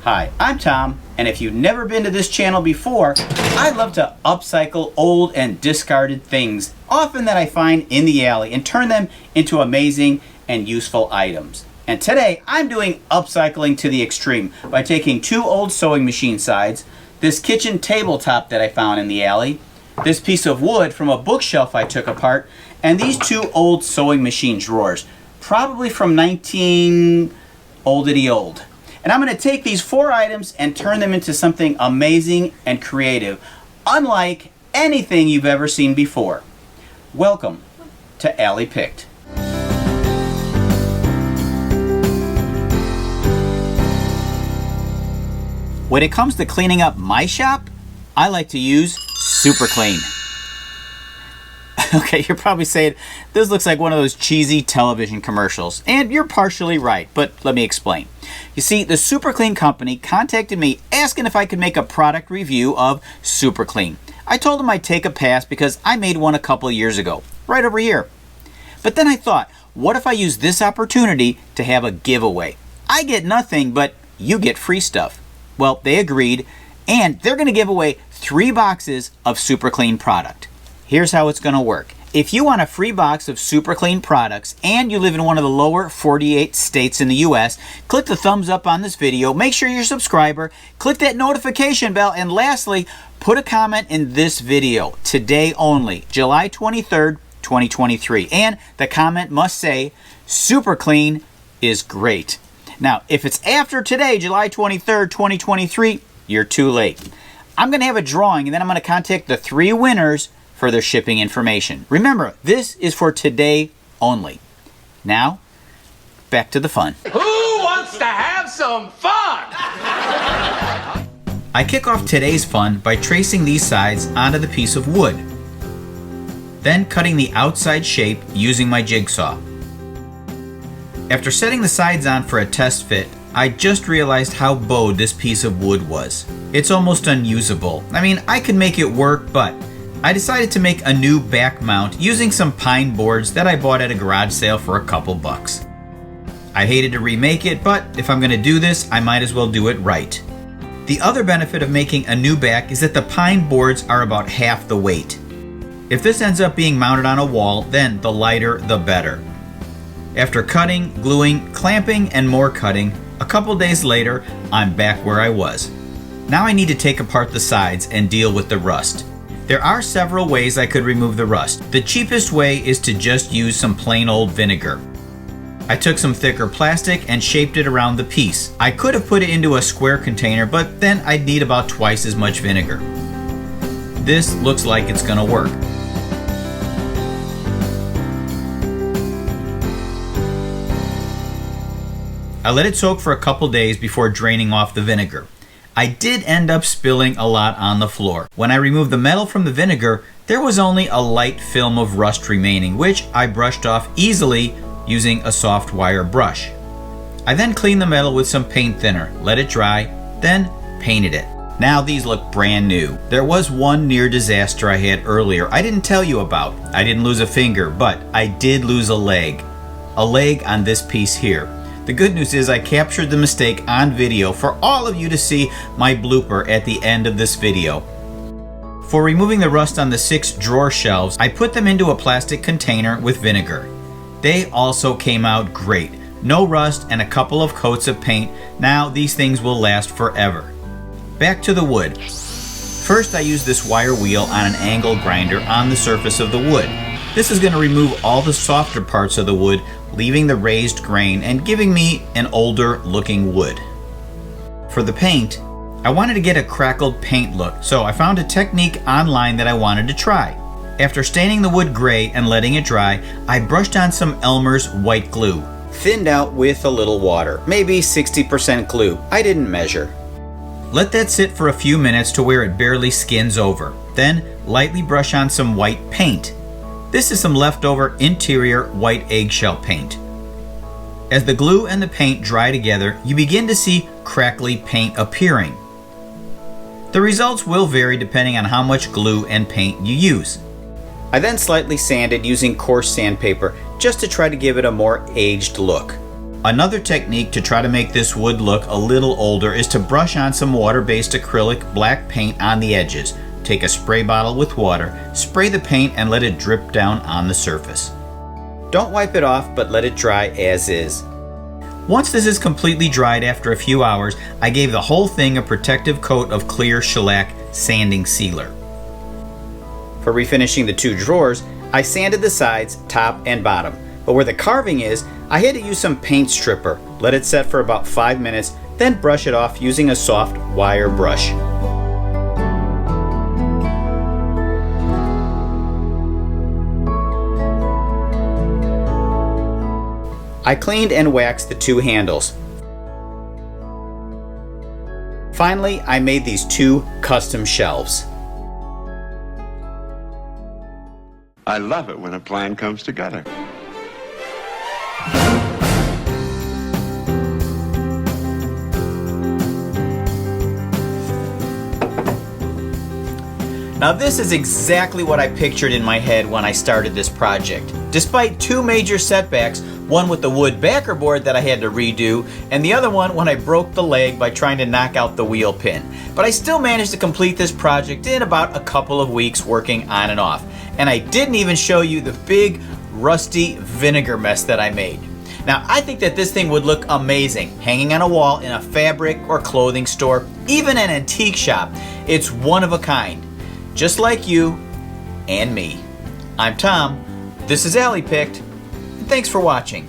Hi, I'm Tom, and if you've never been to this channel before, I love to upcycle old and discarded things, often that I find in the alley, and turn them into amazing and useful items. And today, I'm doing upcycling to the extreme by taking two old sewing machine sides, this kitchen tabletop that I found in the alley, this piece of wood from a bookshelf I took apart, and these two old sewing machine drawers, probably from 19 oldity old. And I'm going to take these four items and turn them into something amazing and creative, unlike anything you've ever seen before. Welcome to Alley Picked. When it comes to cleaning up my shop, I like to use Super Clean. Okay, you're probably saying, this looks like one of those cheesy television commercials. And you're partially right, but let me explain. You see, the Super Clean company contacted me asking if I could make a product review of Super Clean. I told them I'd take a pass because I made one a couple of years ago, right over here. But then I thought, what if I use this opportunity to have a giveaway? I get nothing, but you get free stuff. Well, they agreed, and they're going to give away 3 boxes of Super Clean product. Here's how it's going to work. If you want a free box of Super Clean products and you live in one of the lower 48 states in the US, click the thumbs up on this video, make sure you're a subscriber, click that notification bell, and lastly, put a comment in this video, today only, July 23rd, 2023. And the comment must say, Super Clean is great. Now, if it's after today, July 23rd, 2023, you're too late. I'm going to have a drawing and then I'm going to contact the 3 winners for their shipping information. Remember, this is for today only. Now, back to the fun. Who wants to have some fun? I kick off today's fun by tracing these sides onto the piece of wood. Then cutting the outside shape using my jigsaw. After setting the sides on for a test fit, I just realized how bowed this piece of wood was. It's almost unusable. I mean, I could make it work, but I decided to make a new back mount using some pine boards that I bought at a garage sale for a couple bucks. I hated to remake it, but if I'm going to do this, I might as well do it right. The other benefit of making a new back is that the pine boards are about half the weight. If this ends up being mounted on a wall, then the lighter the better. After cutting, gluing, clamping, and more cutting, a couple days later, I'm back where I was. Now I need to take apart the sides and deal with the rust. There are several ways I could remove the rust. The cheapest way is to just use some plain old vinegar. I took some thicker plastic and shaped it around the piece. I could have put it into a square container, but then I'd need about twice as much vinegar. This looks like it's gonna work. I let it soak for a couple days before draining off the vinegar. I did end up spilling a lot on the floor. When I removed the metal from the vinegar, there was only a light film of rust remaining, which I brushed off easily using a soft wire brush. I then cleaned the metal with some paint thinner, let it dry, then painted it. Now these look brand new. There was one near disaster I had earlier I didn't tell you about. I didn't lose a finger, but I did lose a leg. A leg on this piece here. The good news is I captured the mistake on video for all of you to see my blooper at the end of this video. For removing the rust on the 6 drawer shelves, I put them into a plastic container with vinegar. They also came out great. No rust and a couple of coats of paint. Now these things will last forever. Back to the wood. First I used this wire wheel on an angle grinder on the surface of the wood. This is going to remove all the softer parts of the wood, leaving the raised grain and giving me an older looking wood. For the paint, I wanted to get a crackled paint look, so I found a technique online that I wanted to try. After staining the wood gray and letting it dry, I brushed on some Elmer's white glue, thinned out with a little water, maybe 60% glue, I didn't measure. Let that sit for a few minutes to where it barely skins over, then lightly brush on some white paint. This is some leftover interior white eggshell paint. As the glue and the paint dry together, you begin to see crackly paint appearing. The results will vary depending on how much glue and paint you use. I then slightly sanded using coarse sandpaper just to try to give it a more aged look. Another technique to try to make this wood look a little older is to brush on some water-based acrylic black paint on the edges. Take a spray bottle with water, spray the paint, and let it drip down on the surface. Don't wipe it off, but let it dry as is. Once this is completely dried after a few hours, I gave the whole thing a protective coat of clear shellac sanding sealer. For refinishing the 2 drawers, I sanded the sides, top and bottom. But where the carving is, I had to use some paint stripper. Let it set for about 5 minutes, then brush it off using a soft wire brush. I cleaned and waxed the 2 handles. Finally, I made these 2 custom shelves. I love it when a plan comes together. Now this is exactly what I pictured in my head when I started this project. Despite 2 major setbacks, one with the wood backer board that I had to redo, and the other one when I broke the leg by trying to knock out the wheel pin. But I still managed to complete this project in about a couple of weeks working on and off. And I didn't even show you the big rusty vinegar mess that I made. Now I think that this thing would look amazing hanging on a wall in a fabric or clothing store, even an antique shop. It's one of a kind. Just like you and me. I'm Tom, this is Alley Picked, and thanks for watching.